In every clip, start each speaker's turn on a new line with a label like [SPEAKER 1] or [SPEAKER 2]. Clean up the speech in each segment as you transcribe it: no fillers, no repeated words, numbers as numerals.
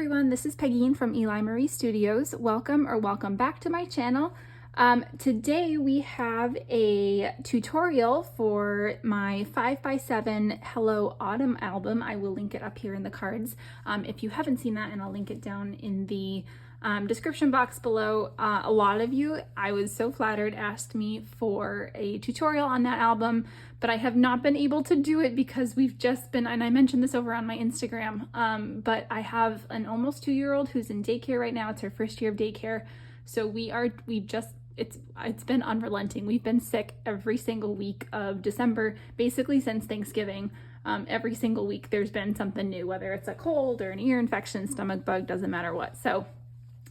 [SPEAKER 1] everyone, this is Peggy from Eli Marie Studios. Welcome back to my channel. Today we have a tutorial for my 5x7 Hello Autumn album. I will link it up here in the cards if you haven't seen that, and I'll link it down in the description box below. A lot of you, I was so flattered, asked me for a tutorial on that album, but I have not been able to do it because we've just been, and I mentioned this over on my Instagram, but I have an almost 2-year-old who's in daycare right now. It's her first year of daycare. So it's been unrelenting. We've been sick every single week of December, basically since Thanksgiving. Every single week there's been something new, whether it's a cold or an ear infection, stomach bug, doesn't matter what. So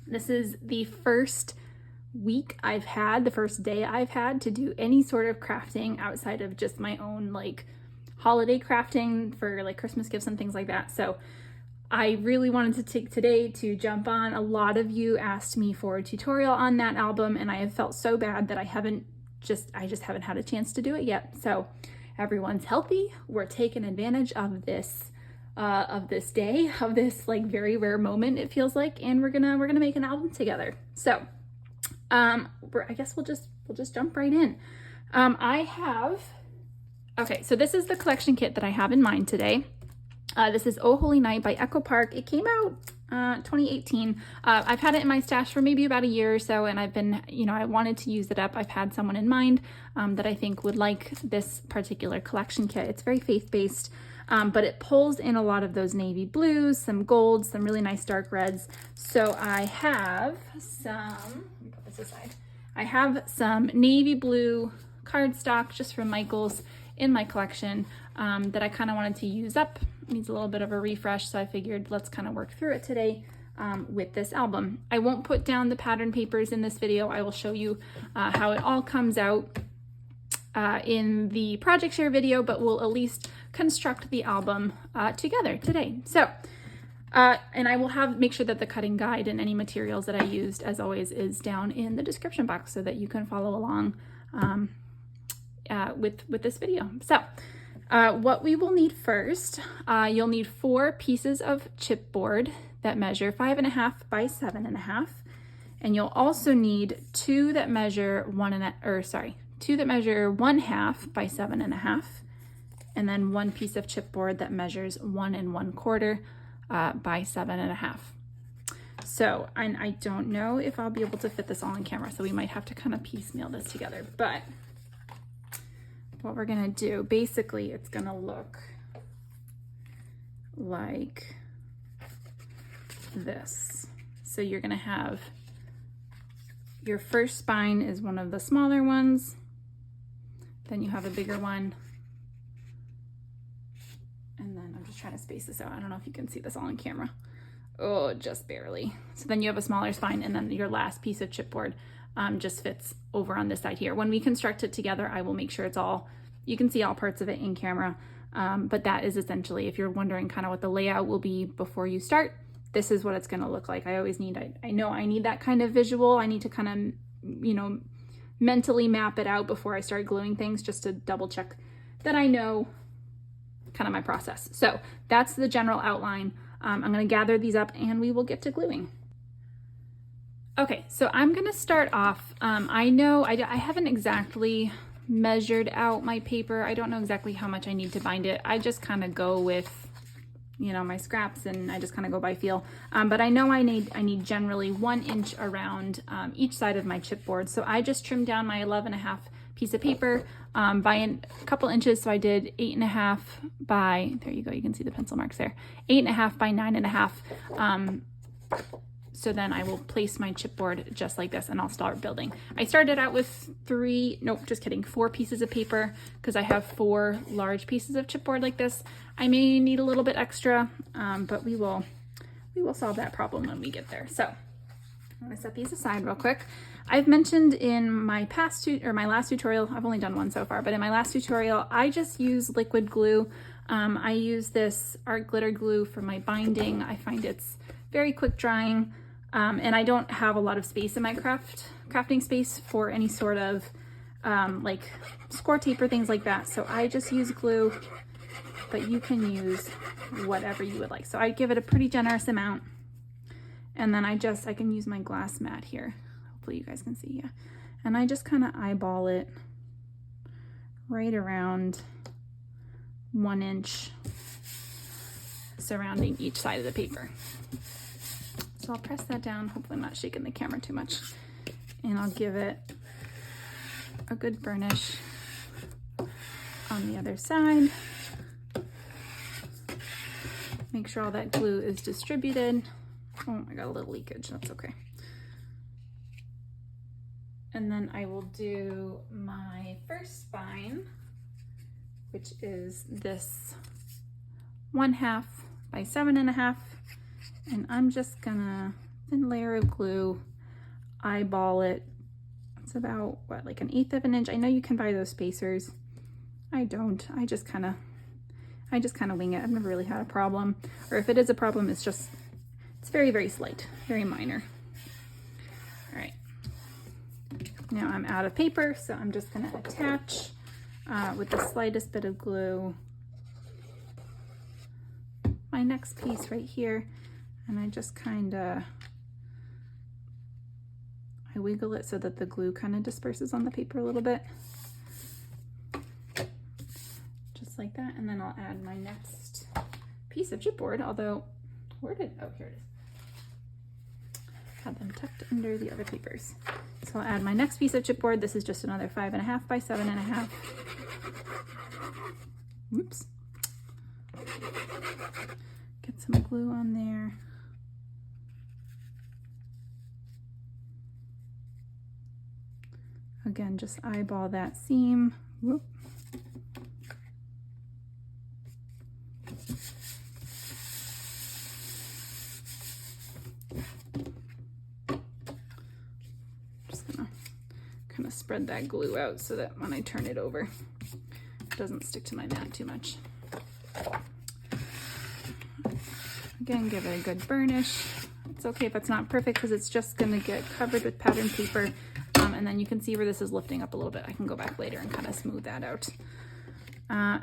[SPEAKER 1] this is the first day I've had to do any sort of crafting outside of just my own like holiday crafting for like Christmas gifts and things like that. So I really wanted to take today to jump on. A lot of you asked me for a tutorial on that album, and I have felt so bad that I just haven't had a chance to do it yet. So everyone's healthy. We're taking advantage of this day, of this like very rare moment, it feels like, and we're gonna make an album together. So I guess we'll just jump right in. Okay, so this is the collection kit that I have in mind today. This is Oh Holy Night by Echo Park. It came out 2018. I've had it in my stash for maybe about a year or so, and I've been, I wanted to use it up. I've had someone in mind that I think would like this particular collection kit. It's very faith-based, but it pulls in a lot of those navy blues, some golds, some really nice dark reds. So I have some, let me put this aside. I have some navy blue cardstock just from Michaels in my collection that I kind of wanted to use up. It needs a little bit of a refresh, so I figured let's kind of work through it today with this album. I won't put down the pattern papers in this video. I will show you how it all comes out in the project share video, but we'll at least construct the album together today. So, and I will make sure that the cutting guide and any materials that I used, as always, is down in the description box so that you can follow along with this video. So what we will need first, you'll need 4 pieces of chipboard that measure 5.5 by 7.5, and you'll also need 2 that measure 1/2 by 7.5, and then 1 piece of chipboard that measures 1 1/4 by 7.5. So, and I don't know if I'll be able to fit this all on camera, so we might have to kind of piecemeal this together, but what we're gonna do, basically it's gonna look like this. So you're gonna have, your first spine is one of the smaller ones, then you have a bigger one, and then I'm just trying to space this out. I don't know if you can see this all on camera. Oh, just barely. So then you have a smaller spine, and then your last piece of chipboard just fits over on this side here. When we construct it together, I will make sure it's all, you can see all parts of it in camera, but that is essentially, if you're wondering kind of what the layout will be before you start, this is what it's going to look like. I know I need that kind of visual. I need to kind of, mentally map it out before I start gluing things, just to double check that I know kind of my process. So that's the general outline. I'm going to gather these up and we will get to gluing. Okay, so I'm going to start off. I know I haven't exactly measured out my paper. I don't know exactly how much I need to bind it. I just kind of go with, my scraps, and I just kind of go by feel. But I know I need generally 1 inch around each side of my chipboard. So I just trimmed down my 11.5 piece of paper by a couple inches. So I did 8.5 by, there you go, you can see the pencil marks there, 8.5 by 9.5. So then I will place my chipboard just like this, and I'll start building. I started out with 4 pieces of paper because I have 4 large pieces of chipboard like this. I may need a little bit extra, but we will solve that problem when we get there. So I'm gonna set these aside real quick. I've mentioned in my last tutorial, I've only done one so far, but in my last tutorial, I just use liquid glue. I use this art glitter glue for my binding. I find it's very quick drying. And I don't have a lot of space in my crafting space for any sort of like score tape or things like that. So I just use glue, but you can use whatever you would like. So I give it a pretty generous amount. And then I can use my glass mat here. Hopefully you guys can see, yeah. And I just kind of eyeball it right around 1 inch surrounding each side of the paper. So I'll press that down. Hopefully I'm not shaking the camera too much. And I'll give it a good burnish on the other side. Make sure all that glue is distributed. Oh, I got a little leakage, that's okay. And then I will do my first spine, which is this 1/2 by 7.5. And I'm just gonna, thin layer of glue, eyeball it. It's about, what, like 1/8 of an inch? I know you can buy those spacers. I don't, I just kind of wing it. I've never really had a problem. Or if it is a problem, it's very, very slight, very minor. All right. Now I'm out of paper, so I'm just gonna attach with the slightest bit of glue my next piece right here. And I just I wiggle it so that the glue kind of disperses on the paper a little bit. Just like that. And then I'll add my next piece of chipboard, although, oh, here it is. Had them tucked under the other papers. So I'll add my next piece of chipboard. This is just another 5.5 by 7.5. Whoops. Get some glue on there. Again, just eyeball that seam. Whoop. Just gonna kind of spread that glue out so that when I turn it over, it doesn't stick to my mat too much. Again, give it a good burnish. It's okay if it's not perfect because it's just gonna get covered with pattern paper. And then you can see where this is lifting up a little bit. I can go back later and kind of smooth that out.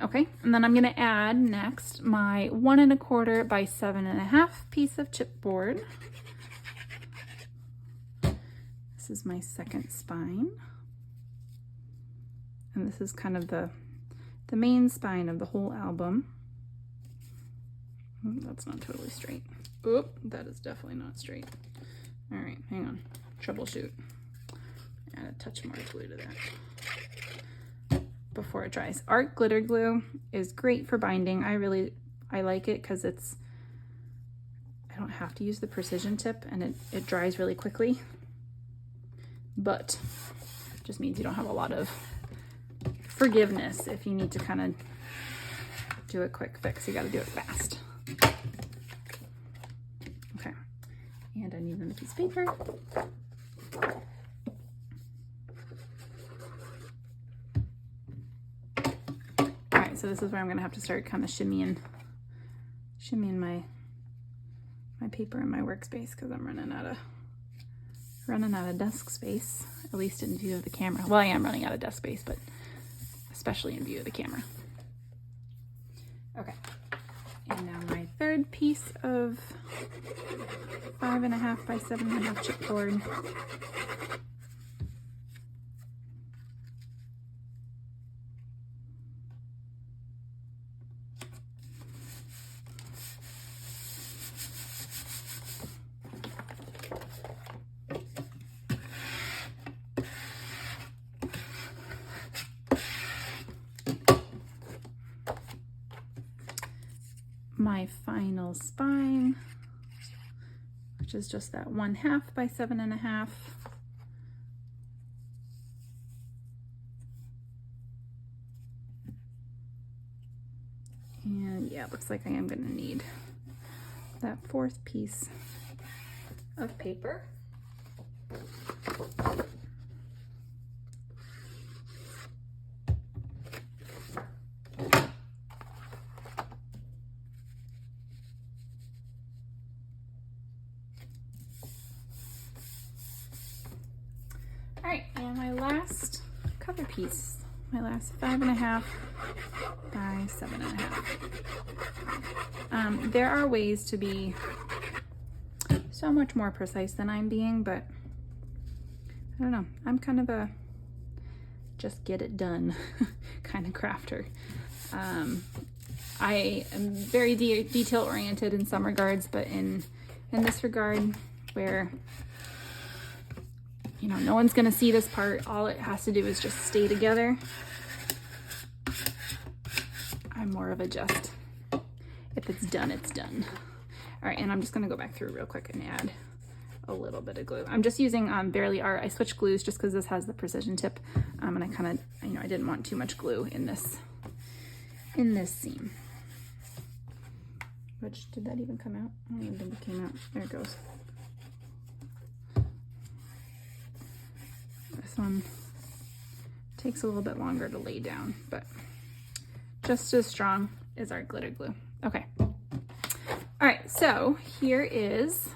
[SPEAKER 1] Okay, and then I'm gonna add next my 1 1/4 by 7.5 piece of chipboard. This is my second spine. And this is kind of the main spine of the whole album. Oh, that's not totally straight. Oh, that is definitely not straight. All right, hang on, troubleshoot. Add a touch more glue to that before it dries. Art glitter glue is great for binding. I like it because I don't have to use the precision tip and it dries really quickly, but it just means you don't have a lot of forgiveness if you need to kind of do a quick fix. You got to do it fast. Okay, and I need another piece of paper. So this is where I'm gonna have to start kind of shimmying my paper in my workspace because I'm running out of desk space, at least in view of the camera. Well, I am running out of desk space, but especially in view of the camera. Okay, and now my third piece of 5.5 by 7.5 chipboard. My final spine, which is just that 1/2 by 7.5. And yeah, it looks like I am going to need that fourth piece of paper. All right, and my last cover piece, my last 5.5 by 7.5. There are ways to be so much more precise than I'm being, but I don't know. I'm kind of a just get it done kind of crafter. I am very detail oriented in some regards, but in this regard where, you know, no one's gonna see this part, all it has to do is just stay together. I'm more of a just, if it's done, it's done. All right, and I'm just gonna go back through real quick and add a little bit of glue. I'm just using Barely Art. I switched glues just because this has the precision tip, and I kind of, you know, I didn't want too much glue in this seam. Which, did that even come out? I don't even think it came out. There it goes. This one takes a little bit longer to lay down, but just as strong as our glitter glue. Okay. All right, so here is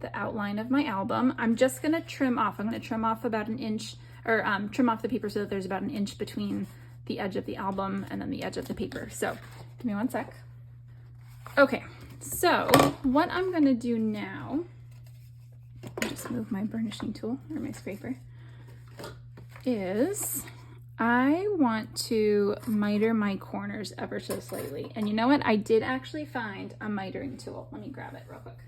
[SPEAKER 1] the outline of my album. I'm just gonna trim off. I'm gonna trim off about an inch, or trim off the paper so that there's about an inch between the edge of the album and then the edge of the paper. So give me one sec. Okay, so what I'm gonna do now, I'll just move my burnishing tool or my scraper, is I want to miter my corners ever so slightly. And you know what? I did actually find a mitering tool. Let me grab it real quick.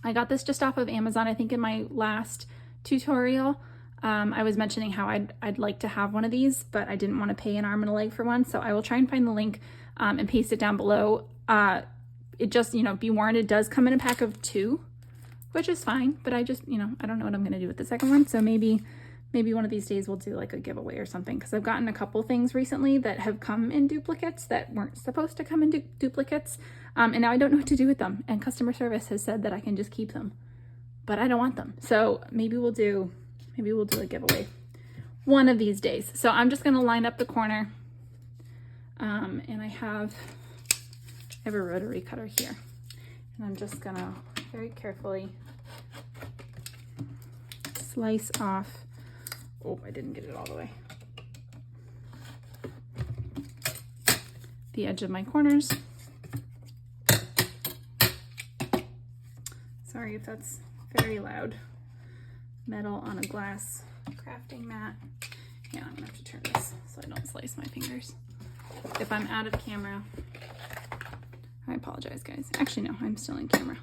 [SPEAKER 1] I got this just off of Amazon. I think in my last tutorial, I was mentioning how I'd like to have one of these, but I didn't want to pay an arm and a leg for one. So I will try and find the link and paste it down below. It just, you know, be warned, it does come in a pack of 2, which is fine, but I just, you know, I don't know what I'm going to do with the second one. So maybe one of these days we'll do like a giveaway or something, because I've gotten a couple things recently that have come in duplicates that weren't supposed to come in duplicates. And now I don't know what to do with them. And customer service has said that I can just keep them, but I don't want them. So maybe we'll do a giveaway one of these days. So I'm just going to line up the corner. And I have a rotary cutter here, and I'm just going to very carefully slice off. Oh, I didn't get it all the way. The edge of my corners. Sorry if that's very loud. Metal on a glass crafting mat. Yeah, I'm gonna have to turn this so I don't slice my fingers. If I'm out of camera, I apologize, guys. Actually, no, I'm still in camera.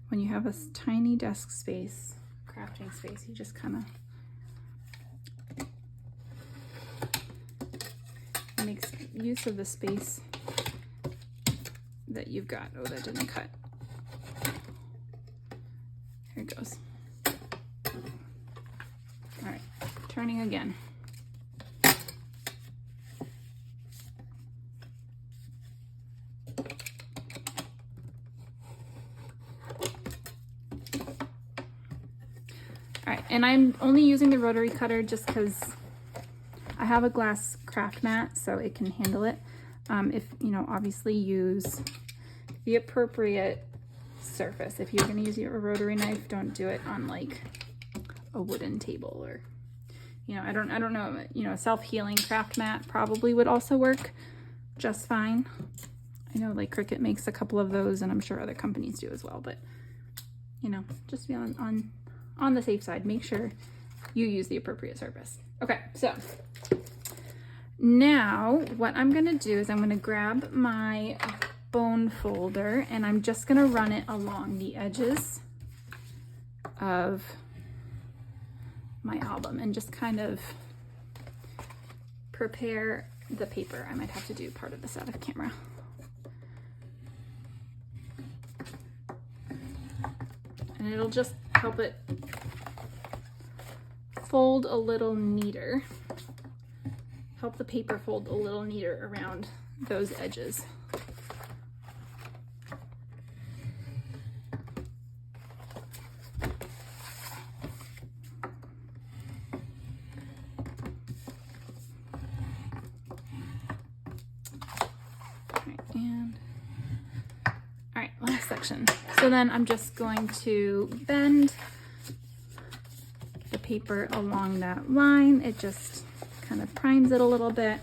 [SPEAKER 1] When you have a tiny desk space, crafting space, you just kind of makes use of the space that you've got. Oh, that didn't cut. Here it goes. All right, turning again. All right, and I'm only using the rotary cutter just because I have a glass craft mat, so it can handle it. If, you know, obviously use the appropriate surface. If you're gonna use your rotary knife, don't do it on like a wooden table, or, you know, I don't know, you know, a self-healing craft mat probably would also work just fine. I know like Cricut makes a couple of those, and I'm sure other companies do as well, but, you know, just be on the safe side. Make sure you use the appropriate surface. Okay, so now what I'm gonna do is I'm gonna grab my bone folder, and I'm just gonna run it along the edges of my album and just kind of prepare the paper. I might have to do part of this out of camera. And it'll just help it fold a little neater. Help the paper fold a little neater around those edges. Last section. So then I'm just going to bend the paper along that line. It just kind of primes it a little bit,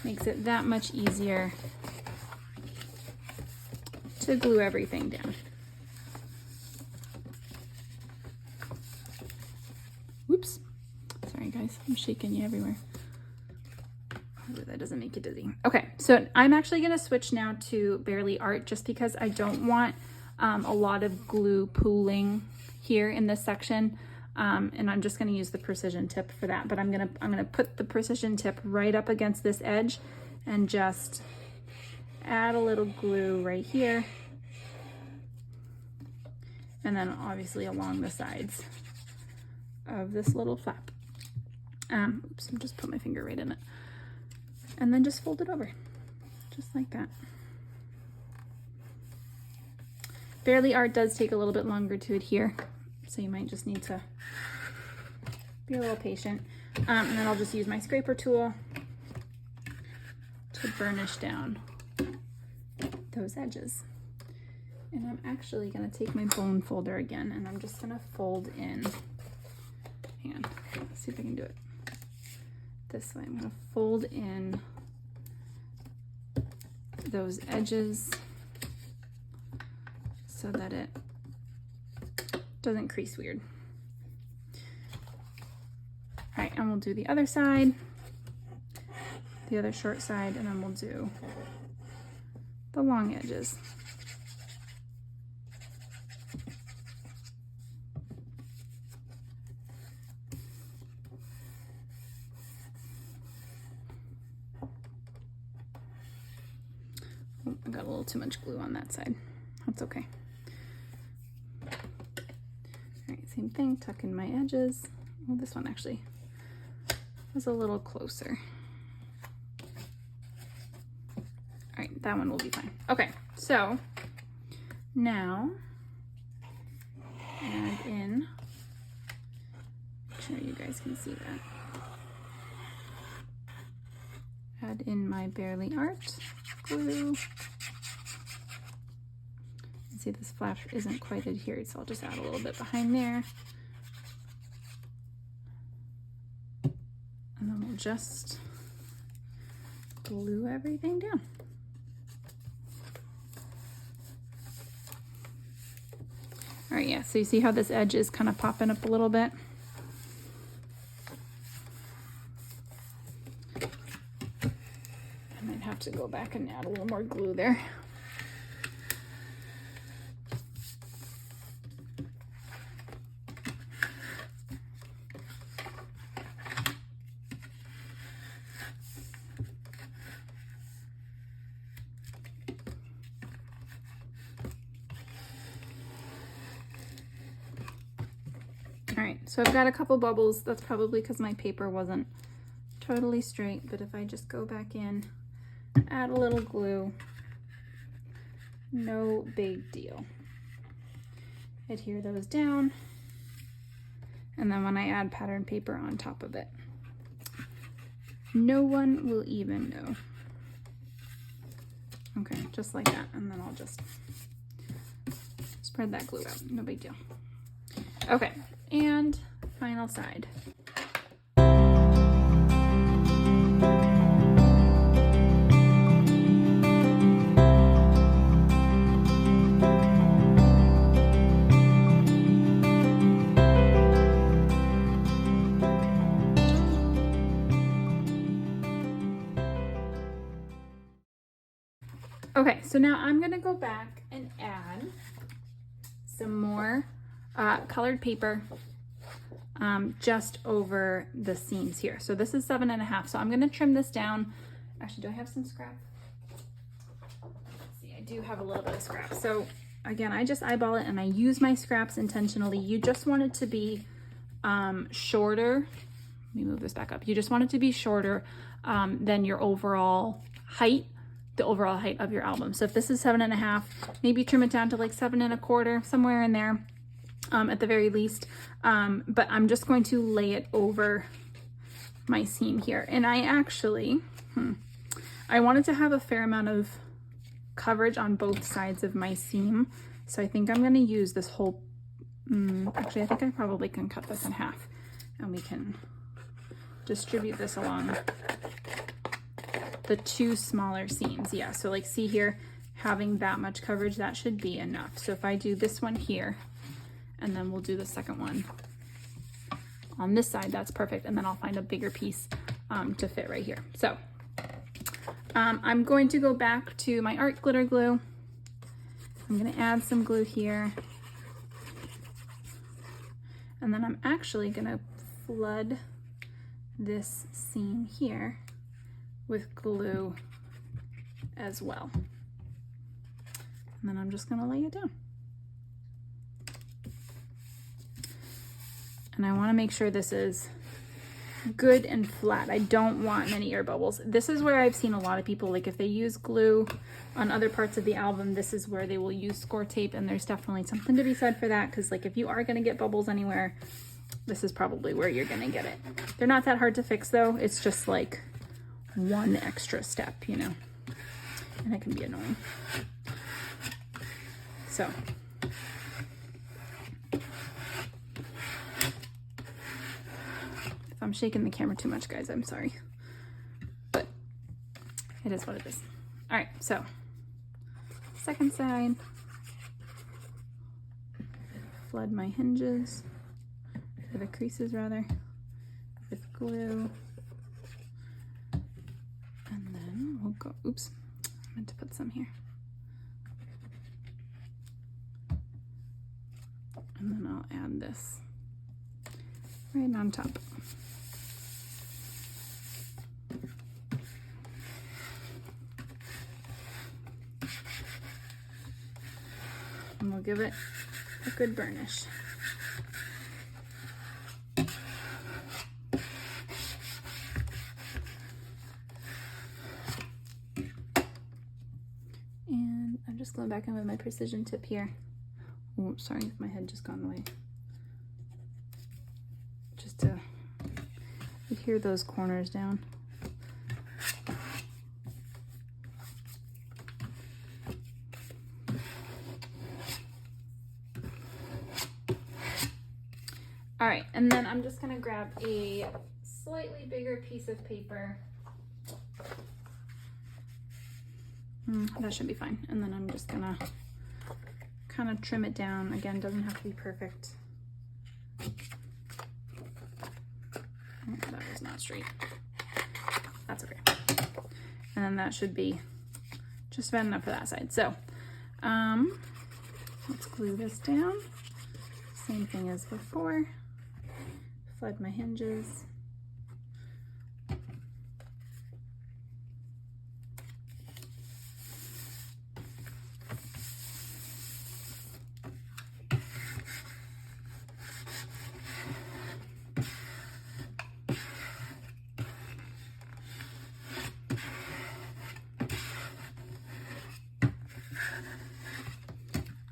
[SPEAKER 1] makes it that much easier to glue everything down. Whoops. Sorry guys, I'm shaking you everywhere. Hopefully that doesn't make you dizzy. Okay, so I'm actually gonna switch now to Barely Art just because I don't want a lot of glue pooling here in this section. And I'm just gonna use the precision tip for that, but I'm gonna put the precision tip right up against this edge and just add a little glue right here. And then obviously along the sides of this little flap. Oops, I'll just put my finger right in it. And then just fold it over, just like that. Barely Art does take a little bit longer to adhere, so you might just need to be a little patient. And then I'll just use my scraper tool to burnish down those edges. And I'm actually gonna take my bone folder again, and I'm just gonna fold in, hang on, let's see if I can do it this way. I'm gonna fold in those edges so that it doesn't crease weird. All right, and we'll do the other side, the other short side, and then we'll do the long edges. Oh, I got a little too much glue on that side. That's okay. All right, same thing, tuck in my edges. Oh, this one actually was a little closer. All right, that one will be fine. Okay, so now add in, make sure you guys can see that. Add in my Barely Art glue. See, this flap isn't quite adhered, so I'll just add a little bit behind there. And then we'll just glue everything down. All right, yeah, so you see how this edge is kind of popping up a little bit? I might have to go back and add a little more glue there. All right, so I've got a couple bubbles. That's probably because my paper wasn't totally straight, but if I just go back in, add a little glue, no big deal. Adhere those down, and then when I add pattern paper on top of it, no one will even know. Okay, just like that, and then I'll just spread that glue out, no big deal. Okay, and final side. Okay, so now I'm gonna go back and add some more colored paper just over the seams here. So this is 7.5, so I'm gonna trim this down. Actually, do I have some scrap? Let's see, I do have a little bit of scrap. So again, I just eyeball it and I use my scraps intentionally. You just want it to be shorter. Let me move this back up. You just want it to be shorter than your overall height, the overall height of your album. So if this is 7.5, maybe trim it down to like 7.25, somewhere in there. At the very least, but I'm just going to lay it over my seam here. And I actually, I wanted to have a fair amount of coverage on both sides of my seam. So I think I'm going to use this whole, actually I think I probably can cut this in half and we can distribute this along the two smaller seams. Yeah, so like see here having that much coverage, that should be enough. So if I do this one here, and then we'll do the second one on this side, that's perfect. And then I'll find a bigger piece to fit right here. So I'm going to go back to my art glitter glue. I'm gonna add some glue here. And then I'm actually gonna flood this seam here with glue as well. And then I'm just gonna lay it down. And I wanna make sure this is good and flat. I don't want many air bubbles. This is where I've seen a lot of people, like if they use glue on other parts of the album, this is where they will use score tape, and there's definitely something to be said for that, because like if you are gonna get bubbles anywhere, this is probably where you're gonna get it. They're not that hard to fix though. It's just like one extra step, you know, and it can be annoying. So if I'm shaking the camera too much, guys, I'm sorry, but it is what it is. All right, so second side, flood my hinges, or the creases rather, with glue. And then we'll go, oops, I meant to put some here. And then I'll add this right on top. And we'll give it a good burnish. And I'm just going back in with my precision tip here. Oh, sorry, my head just gone away. Just to adhere those corners down. All right, and then I'm just gonna grab a slightly bigger piece of paper. That should be fine. And then I'm just gonna kind of trim it down. Again, doesn't have to be perfect. Oh, that was not straight. That's okay. And then that should be just about enough for that side. So let's glue this down. Same thing as before. Flood my hinges.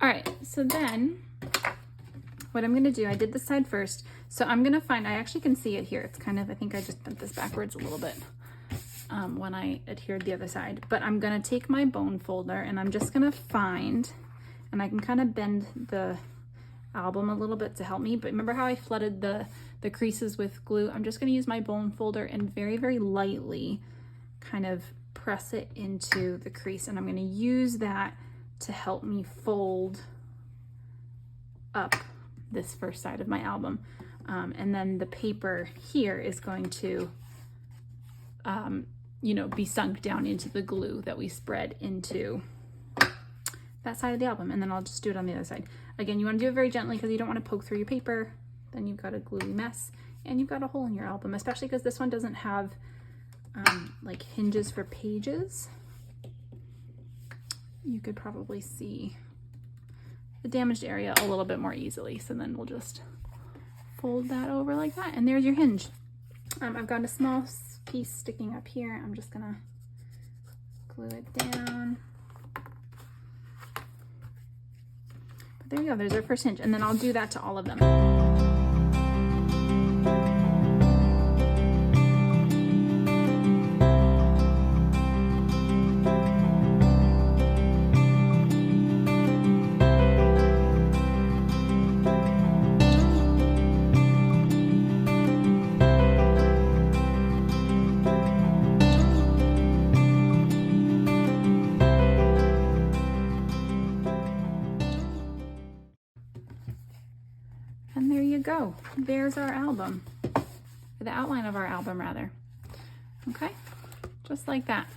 [SPEAKER 1] All right, so then what I'm gonna do, I did this side first, so I'm gonna find, I actually can see it here. It's kind of, I think I just bent this backwards a little bit when I adhered the other side, but I'm gonna take my bone folder and I'm just gonna find, and I can kind of bend the album a little bit to help me, but remember how I flooded the creases with glue? I'm just gonna use my bone folder and very, very lightly kind of press it into the crease, and I'm gonna use that to help me fold up this first side of my album. And then the paper here is going to, you know, be sunk down into the glue that we spread into that side of the album. And then I'll just do it on the other side. Again, you wanna do it very gently because you don't wanna poke through your paper. Then you've got a gluey mess and you've got a hole in your album, especially because this one doesn't have like hinges for pages. You could probably see the damaged area a little bit more easily. So then we'll just fold that over like that, and there's your hinge. I've got a small piece sticking up here. I'm just gonna glue it down. But there you go, there's our first hinge, and then I'll do that to all of them. there's our album, or the outline of our album rather. Okay, just like that.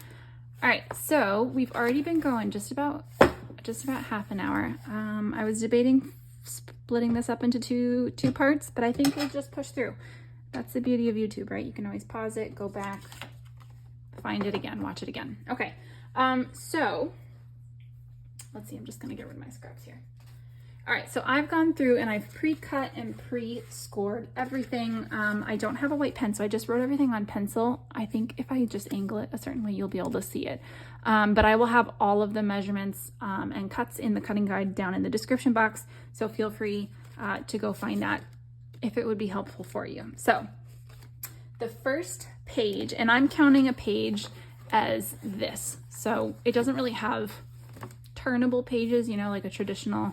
[SPEAKER 1] All right, so we've already been going just about half an hour. I was debating splitting this up into two parts, but I think we'll just push through. That's the beauty of YouTube, right? You can always pause it, go back, find it again, watch it again. Okay, so let's see, I'm just gonna get rid of my scraps here. All right, so I've gone through and I've pre-cut and pre-scored everything. I don't have a white pen, so I just wrote everything on pencil. I think if I just angle it a certain way, you'll be able to see it. But I will have all of the measurements and cuts in the cutting guide down in the description box, so feel free to go find that if it would be helpful for you. So the first page, and I'm counting a page as this, so it doesn't really have turnable pages, you know, like a traditional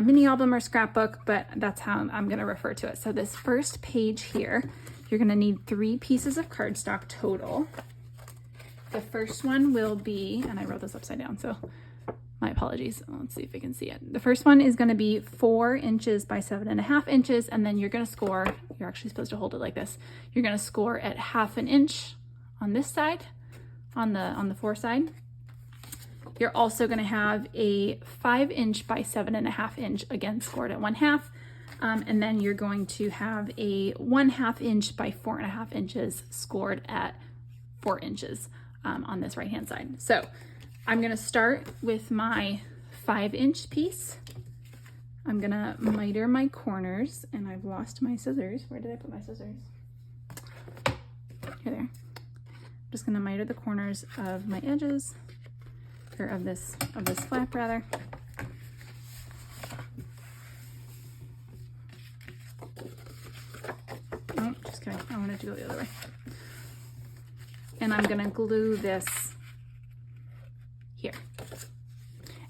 [SPEAKER 1] mini album or scrapbook, but that's how I'm going to refer to it. So this first page here, you're going to need 3 pieces of cardstock total. The first one will be, and I wrote this upside down, so my apologies. Let's see if I can see it. The first one is going to be 4 inches by 7.5 inches, and then you're going to score, you're actually supposed to hold it like this. You're going to score at 1/2 inch on this side, on the 4 side. You're also going to have a 5 inch by 7.5 inch, again scored at 1/2, and then you're going to have a 1/2 inch by 4.5 inches scored at 4 inches on this right hand side. So I'm going to start with my 5 inch piece. I'm going to miter my corners, and I've lost my scissors. Where did I put my scissors? Here they are. I'm just going to miter the corners of my edges, or of this flap rather. Oh, just kidding. I wanted to go the other way. And I'm gonna glue this here.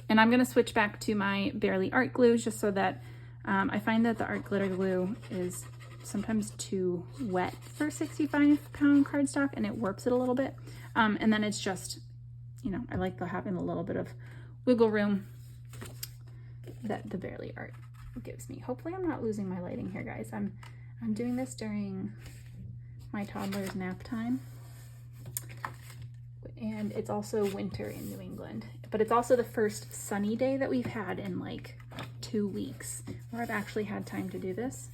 [SPEAKER 1] And I'm gonna switch back to my Barely Art glue just so that I find that the art glitter glue is sometimes too wet for 65-pound cardstock, and it warps it a little bit. And then it's just, you know, I like having a little bit of wiggle room that the Barely Art gives me. Hopefully I'm not losing my lighting here, guys. I'm doing this during my toddler's nap time. And it's also winter in New England, but it's also the first sunny day that we've had in like 2 weeks where I've actually had time to do this.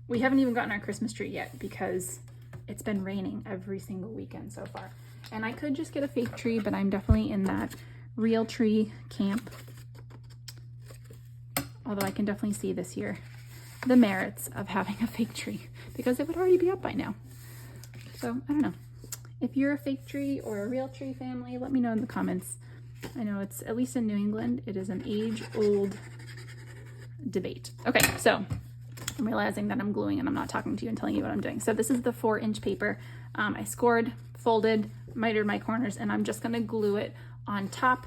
[SPEAKER 1] We haven't even gotten our Christmas tree yet because it's been raining every single weekend so far. And I could just get a fake tree, but I'm definitely in that real tree camp. Although I can definitely see this year the merits of having a fake tree because it would already be up by now. So I don't know. If you're a fake tree or a real tree family, let me know in the comments. I know it's, at least in New England, it is an age-old debate. Okay, so I'm realizing that I'm gluing and I'm not talking to you and telling you what I'm doing. So this is the 4 inch paper. I scored, folded, mitered my corners, and I'm just gonna glue it on top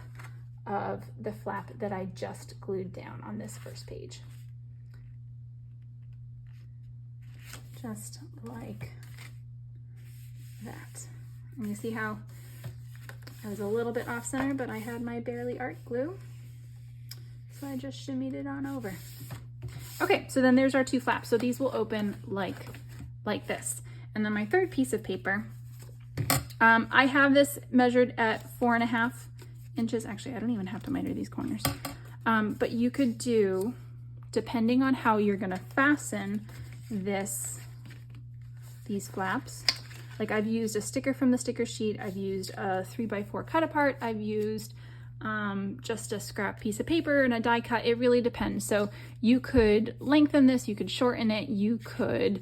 [SPEAKER 1] of the flap that I just glued down on this first page. Just like that. And you see how I was a little bit off center, but I had my Barely Art glue. So I just shimmied it on over. Okay, so then there's our 2 flaps. So these will open like this. And then my third piece of paper, I have this measured at 4.5 inches. Actually, I don't even have to miter these corners. But you could do, depending on how you're gonna fasten these flaps. Like I've used a sticker from the sticker sheet. I've used a 3x4 cut apart. I've used just a scrap piece of paper and a die cut. It really depends. So you could lengthen this, you could shorten it, you could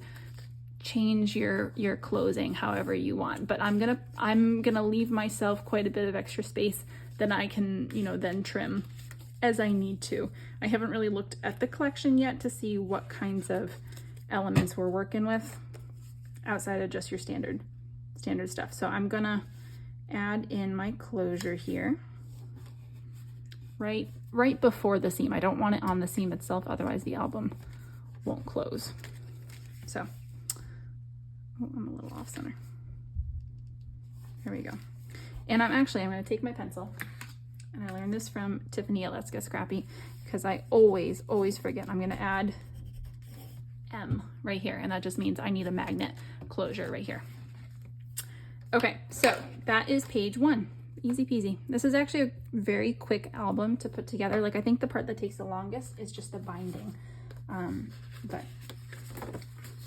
[SPEAKER 1] change your closing however you want. But I'm gonna leave myself quite a bit of extra space that I can, you know, then trim as I need to. I haven't really looked at the collection yet to see what kinds of elements we're working with outside of just your standard stuff. So I'm gonna add in my closure here right before the seam. I don't want it on the seam itself, otherwise the album won't close. So I'm a little off center. Here we go. And I'm gonna take my pencil, and I learned this from Tiffany at Let's Get Scrappy because I always forget. I'm gonna add M right here, and that just means I need a magnet closure right here. Okay, so that is page 1. Easy peasy. This is actually a very quick album to put together. Like, I think the part that takes the longest is just the binding. But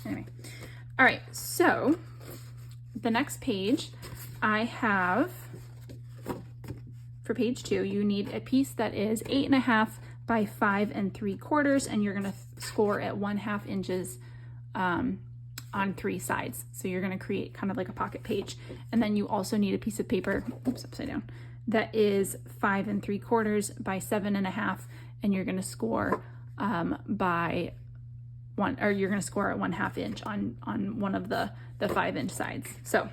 [SPEAKER 1] anyway. All right, so the next page I have, for page 2, you need a piece that is 8.5 by 5 3/4, and you're gonna score at 1/2 inches on 3 sides. So you're going to create kind of like a pocket page. And then you also need a piece of paper, oops, upside down, that is 5 3/4 by 7.5, and you're going to score by one, or you're going to score at 1/2 inch on one of the 5-inch sides. So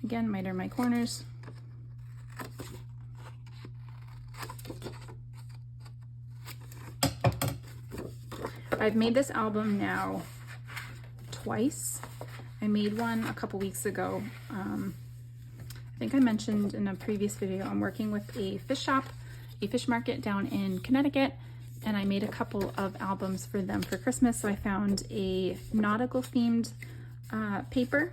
[SPEAKER 1] again, miter my corners. I've made this album now twice. I made one a couple weeks ago. I think I mentioned in a previous video, I'm working with a fish shop, a fish market down in Connecticut, and I made a couple of albums for them for Christmas. So I found a nautical themed paper,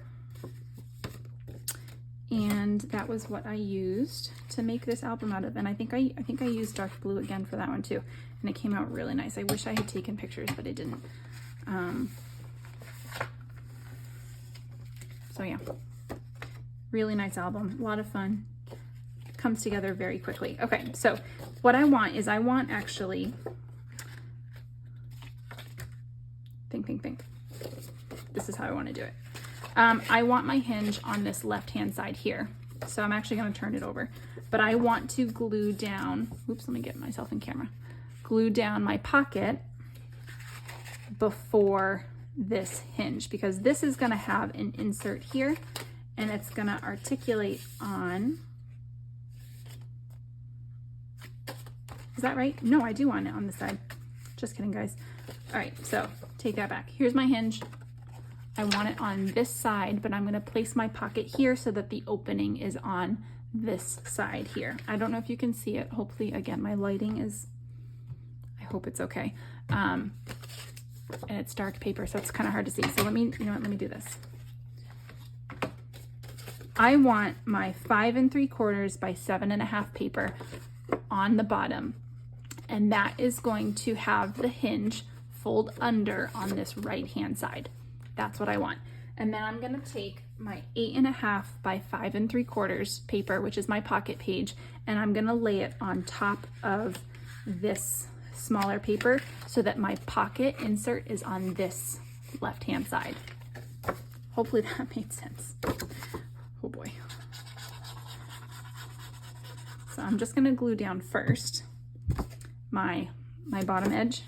[SPEAKER 1] and that was what I used to make this album out of. And I think I used dark blue again for that one too, and it came out really nice. I wish I had taken pictures, but I didn't. So yeah, really nice album, a lot of fun. It comes together very quickly. Okay, so what I want actually, think. This is how I want to do it. I want my hinge on this left-hand side here. So I'm actually going to turn it over, but I want to glue down, oops, let me get myself in camera, glue down my pocket before this hinge, because this is going to have an insert here, and it's going to articulate on, is that right? No, I do want it on the side. Just kidding, guys. All right, so take that back. Here's my hinge. I want it on this side, but I'm going to place my pocket here so that the opening is on this side here. I don't know if you can see it. Hopefully, again, my lighting is, I hope it's okay. And it's dark paper, so it's kind of hard to see. So let me do this. I want my 5 3/4 by 7.5 paper on the bottom, and that is going to have the hinge fold under on this right-hand side. That's what I want. And then I'm going to take my 8.5 by 5 3/4 paper, which is my pocket page, and I'm going to lay it on top of this smaller paper so that my pocket insert is on this left-hand side. Hopefully that made sense. Oh boy. So I'm just going to glue down first my bottom edge,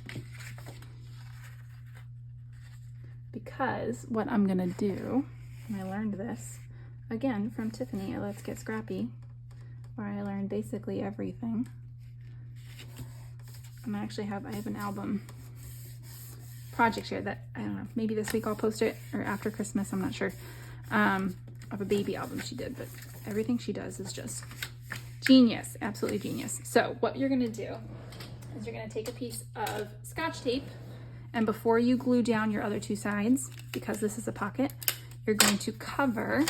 [SPEAKER 1] because what I'm going to do, and I learned this again from Tiffany at Let's Get Scrappy, where I learned basically everything. And I have an album project here that, I don't know, maybe this week I'll post it, or after Christmas, I'm not sure, of a baby album she did, but everything she does is just genius, absolutely genius. So what you're gonna do is you're gonna take a piece of Scotch tape, and before you glue down your other 2 sides, because this is a pocket, you're going to cover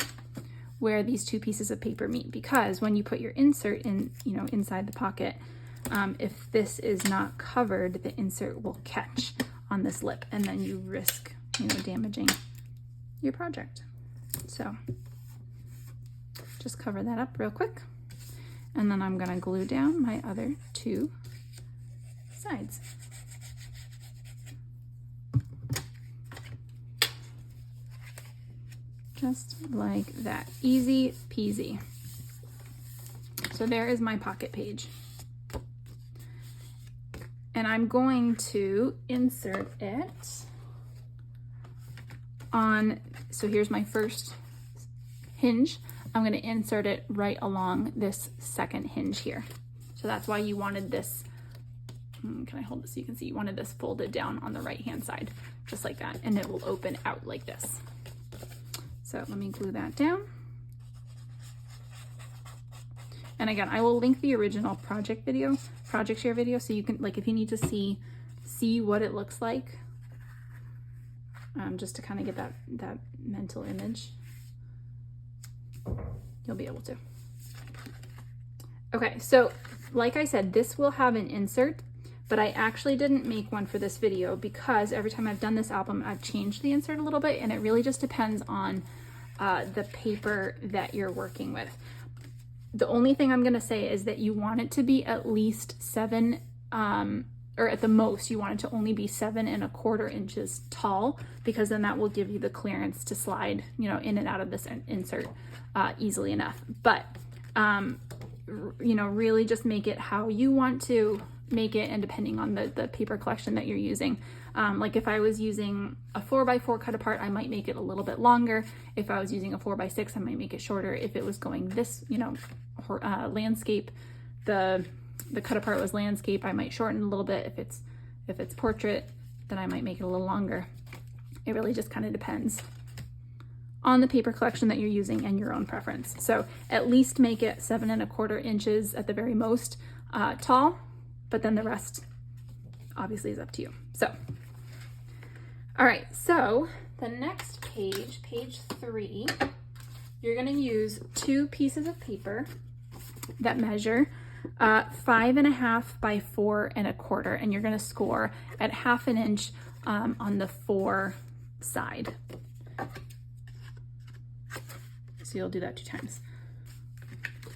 [SPEAKER 1] where these 2 pieces of paper meet, because when you put your insert in, inside the pocket, if this is not covered, the insert will catch on this lip, and then you risk, damaging your project. So just cover that up real quick, and then I'm gonna glue down my other 2 sides. Just like that, easy peasy. So there is my pocket page. And I'm going to insert it on, so here's my first hinge. I'm going to insert it right along this second hinge here. So that's why you wanted this, can I hold this so you can see? You wanted this folded down on the right hand side, just like that, and it will open out like this. So let me glue that down. And again, I will link the original project share video, so you can, like, if you need to see what it looks like, just to kind of get that mental image. You'll be able to. Okay, so like I said, this will have an insert, but I actually didn't make one for this video because every time I've done this album, I've changed the insert a little bit, and it really just depends on the paper that you're working with. The only thing I'm gonna say is that you want it to be at least 7, or at the most, you want it to only be 7 1/4 inches tall, because then that will give you the clearance to slide, you know, in and out of this insert easily enough. But, you know, really just make it how you want to make it, and depending on the paper collection that you're using. Like if I was using a 4x4 cut apart, I might make it a little bit longer. If I was using a 4x6, I might make it shorter. If it was going this, you know, landscape, the cut apart was landscape, I might shorten a little bit. If it's portrait, then I might make it a little longer. It really just kind of depends on the paper collection that you're using and your own preference. So at least make it 7 1/4 inches at the very most tall, but then the rest obviously is up to you. So, all right, so the next page, page 3, you're gonna use 2 pieces of paper that measure 5.5 by 4 1/4, and you're gonna score at 1/2 inch on the 4 side. So you'll do that 2 times.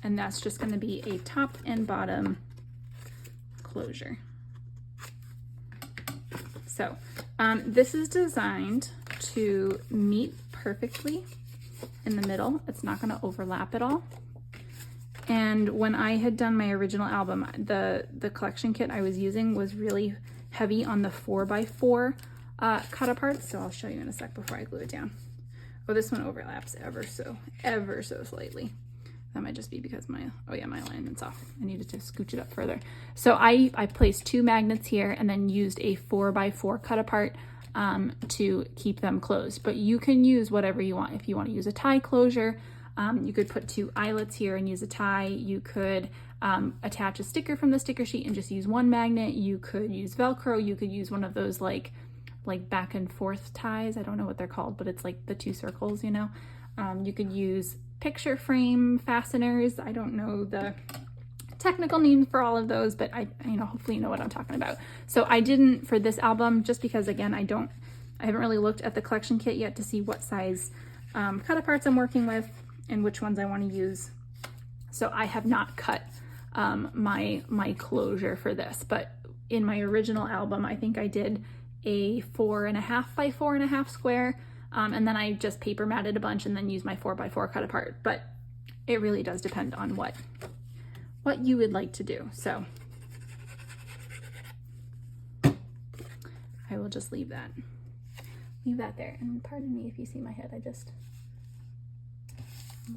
[SPEAKER 1] And that's just gonna be a top and bottom closure. So this is designed to meet perfectly in the middle. It's not gonna overlap at all. And when I had done my original album, the collection kit I was using was really heavy on the 4x4 cut apart. So I'll show you in a sec before I glue it down. Oh, this one overlaps ever so slightly. That might just be because my alignment's off. I needed to scooch it up further. So I placed 2 magnets here and then used a 4x4 cut apart to keep them closed. But you can use whatever you want. If you want to use a tie closure, you could put 2 eyelets here and use a tie. You could attach a sticker from the sticker sheet and just use 1 magnet. You could use Velcro. You could use one of those like back and forth ties. I don't know what they're called, but it's like the 2 circles, you know. You could use picture frame fasteners. I don't know the technical name for all of those, but hopefully you know what I'm talking about. So I didn't for this album, just because again, I haven't really looked at the collection kit yet to see what size cut aparts I'm working with and which ones I want to use. So I have not cut my closure for this, but in my original album, I think I did a 4.5 by 4.5 square. And then I just paper matted a bunch and then used my 4x4 cut apart. But it really does depend on what you would like to do. So I will just leave that there. And pardon me if you see my head, I'm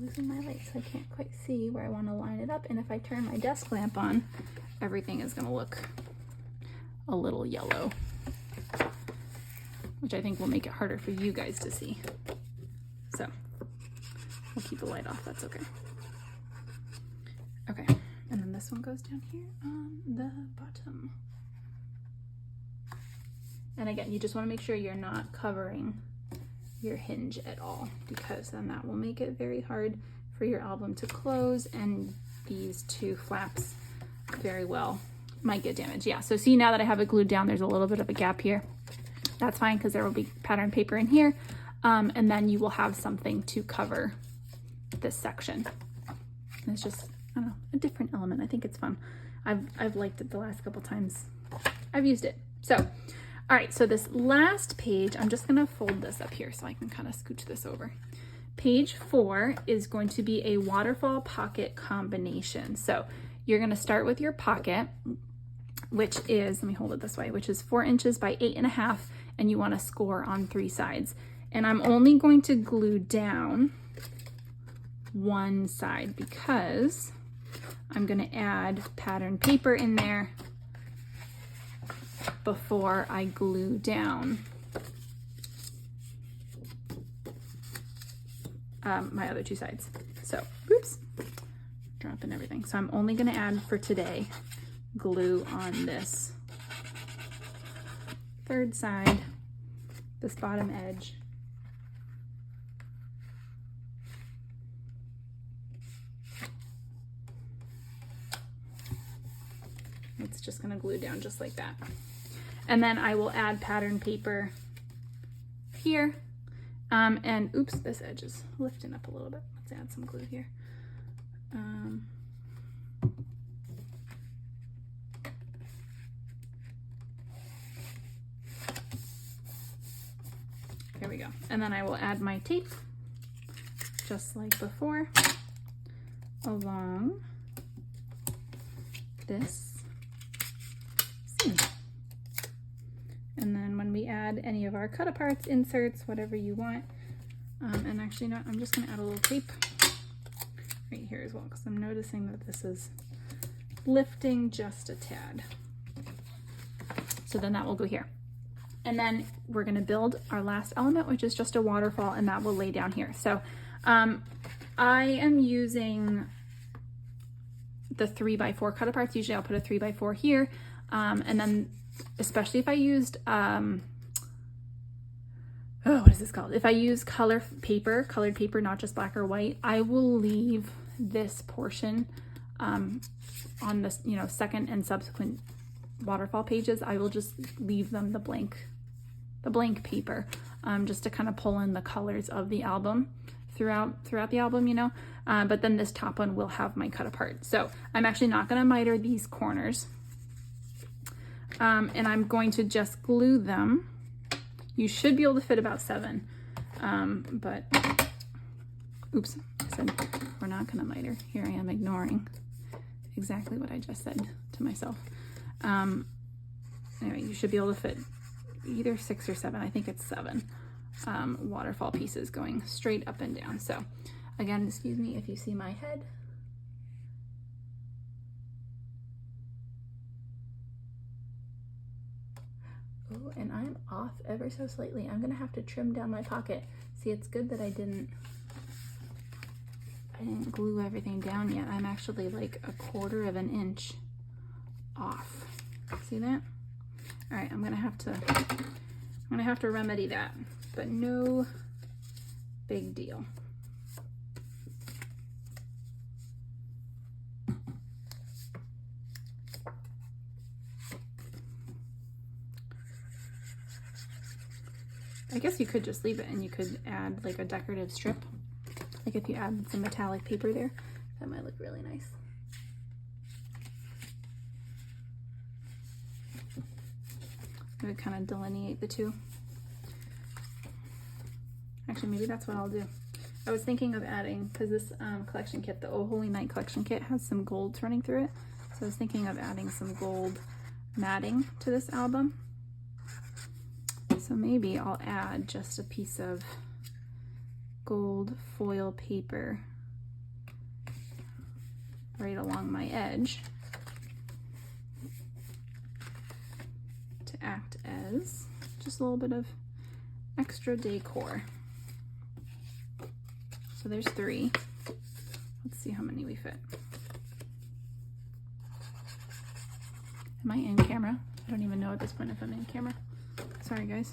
[SPEAKER 1] losing my light, so I can't quite see where I want to line it up. And if I turn my desk lamp on, everything is going to look a little yellow, which I think will make it harder for you guys to see. So we'll keep the light off, that's okay. Okay, and then this one goes down here on the bottom. And again, you just wanna make sure you're not covering your hinge at all, because then that will make it very hard for your album to close, and these 2 flaps very well might get damaged. Yeah, so see, now that I have it glued down, there's a little bit of a gap here. That's fine, because there will be pattern paper in here, and then you will have something to cover this section. And it's just, I don't know, a different element. I think it's fun. I've liked it the last couple times I've used it. So, all right, so this last page, I'm just gonna fold this up here so I can kind of scooch this over. Page 4 is going to be a waterfall pocket combination. So you're gonna start with your pocket, which is, let me hold it this way, which is 4 inches by 8.5, and you want to score on 3 sides. And I'm only going to glue down 1 side because I'm going to add pattern paper in there before I glue down my other 2 sides. So, oops, dropping everything. So I'm only going to add for today glue on this 3rd side, this bottom edge. It's just gonna glue down just like that. And then I will add pattern paper here. And oops, this edge is lifting up a little bit. Let's add some glue here. There we go. And then I will add my tape, just like before, along this seam. And then when we add any of our cut aparts, inserts, whatever you want, and actually no, I'm just gonna add a little tape right here as well, because I'm noticing that this is lifting just a tad. So then that will go here. And then we're gonna build our last element, which is just a waterfall, and that will lay down here. So I am using the 3x4 cut aparts. Usually I'll put a 3x4 here. And then especially if I used, what is this called? If I use colored paper, not just black or white, I will leave this portion on this, second and subsequent waterfall pages. I will just leave them the blank paper, just to kind of pull in the colors of the album throughout the album, but then this top one will have my cut apart. So I'm actually not going to miter these corners, and I'm going to just glue them. You should be able to fit about 7, but oops, I said we're not going to miter. Here I am ignoring exactly what I just said to myself. Anyway, you should be able to fit either 6 or 7. I think it's 7 waterfall pieces going straight up and down. So again, excuse me if you see my head. Oh, and I'm off ever so slightly. I'm gonna have to trim down my pocket. See, it's good that I didn't glue everything down yet. I'm actually like 1/4 of an inch off. See that? All right, I'm gonna have to remedy that, but no big deal. I guess you could just leave it and you could add like a decorative strip. Like if you add some metallic paper there, that might look really nice. I would kind of delineate the two. Actually, maybe that's what I'll do. I was thinking of adding, because this collection kit, the Oh Holy Night collection kit, has some golds running through it. So I was thinking of adding some gold matting to this album. So maybe I'll add just a piece of gold foil paper right along my edge to act as just a little bit of extra decor. So there's 3. Let's see how many we fit. Am I in camera? I don't even know at this point if I'm in camera. Sorry, guys.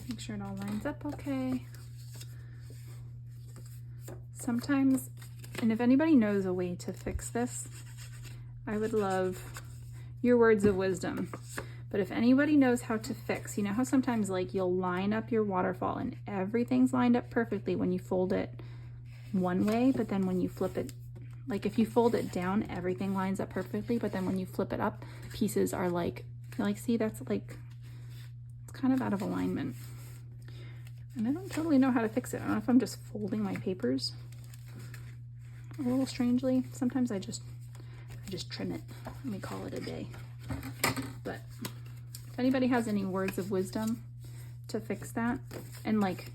[SPEAKER 1] Make sure it all lines up okay. Sometimes, and if anybody knows a way to fix this, I would love your words of wisdom. But if anybody knows how to fix, you know how sometimes like you'll line up your waterfall and everything's lined up perfectly when you fold it one way, but then when you flip it, like if you fold it down, everything lines up perfectly, but then when you flip it up, pieces are like, you're like, see, that's like, it's kind of out of alignment. And I don't totally know how to fix it. I don't know if I'm just folding my papers a little strangely. Sometimes I just trim it and we call it a day. But if anybody has any words of wisdom to fix that and like,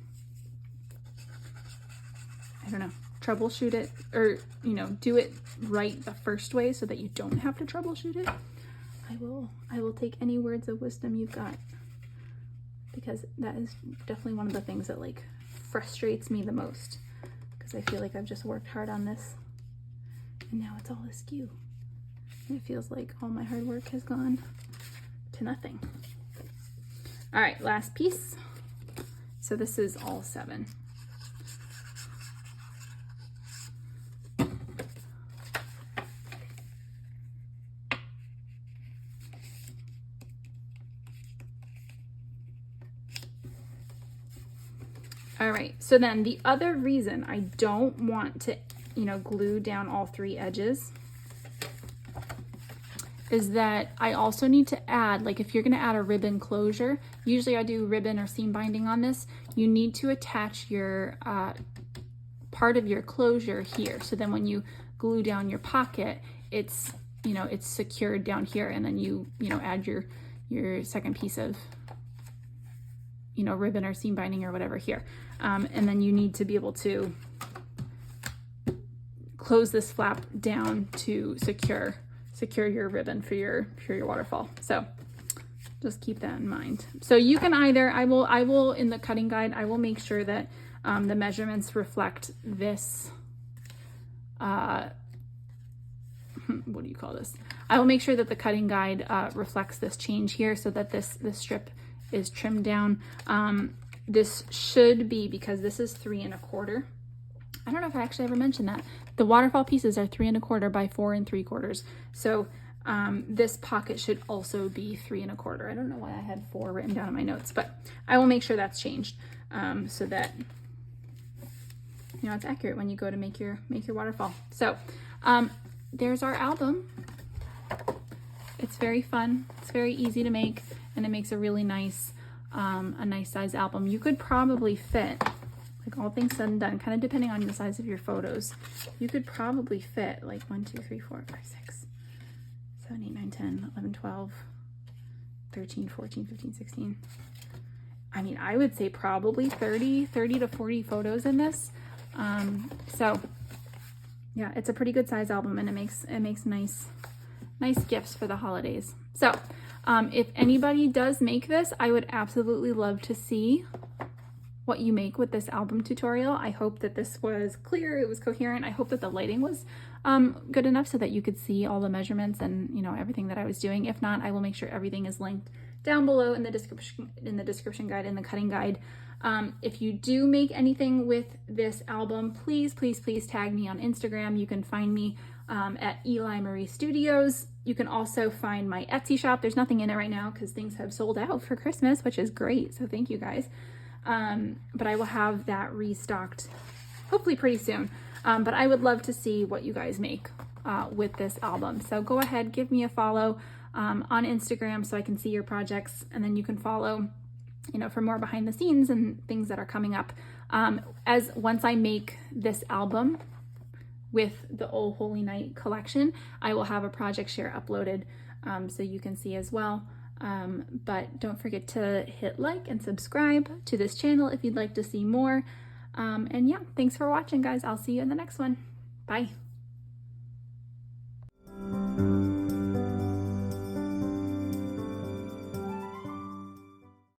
[SPEAKER 1] I don't know, troubleshoot it, or, you know, do it right the first way so that you don't have to troubleshoot it, I will take any words of wisdom you've got, because that is definitely one of the things that like frustrates me the most, because I feel like I've just worked hard on this and now it's all askew. And it feels like all my hard work has gone to nothing. All right, last piece. So this is all 7. All right, so then the other reason I don't want to, glue down all 3 edges is that I also need to add, like if you're gonna add a ribbon closure, usually I do ribbon or seam binding on this, you need to attach your part of your closure here. So then when you glue down your pocket, it's, it's secured down here, and then you add your second piece of, ribbon or seam binding or whatever here. And then you need to be able to close this flap down to secure your ribbon for your waterfall. So just keep that in mind. So you can either, I will in the cutting guide, I will make sure that the measurements reflect this, what do you call this? I will make sure that the cutting guide reflects this change here, so that this strip is trimmed down. This should be, because this is 3 1/4. I don't know if I actually ever mentioned that. The waterfall pieces are 3 1/4 by 4 3/4. So this pocket should also be 3 1/4. I don't know why I had 4 written down in my notes, but I will make sure that's changed so that it's accurate when you go to make your waterfall. So there's our album. It's very fun. It's very easy to make, and it makes a really nice size album. You could probably fit, like all things said and done, kind of depending on the size of your photos, you could probably fit like 1, 2, 3, 4, 5, 6, 7, 8, 9, 10, 11, 12, 13, 14, 15, 16. I mean, I would say probably 30 to 40 photos in this. So yeah, it's a pretty good size album, and it makes nice gifts for the holidays. So if anybody does make this, I would absolutely love to see what you make with this album tutorial. I hope that this was clear, it was coherent. I hope that the lighting was good enough so that you could see all the measurements and everything that I was doing. If not, I will make sure everything is linked down below in the description guide, in the cutting guide. If you do make anything with this album, please tag me on Instagram. You can find me at Eli Marie Studios. You can also find my Etsy shop. There's nothing in it right now because things have sold out for Christmas, which is great. So thank you guys. But I will have that restocked hopefully pretty soon. But I would love to see what you guys make with this album. So go ahead, give me a follow on Instagram so I can see your projects, and then you can follow for more behind the scenes and things that are coming up. Once I make this album with the Oh Holy Night collection, I will have a project share uploaded so you can see as well. But don't forget to hit like and subscribe to this channel if you'd like to see more. And yeah, thanks for watching, guys. I'll see you in the next one. Bye.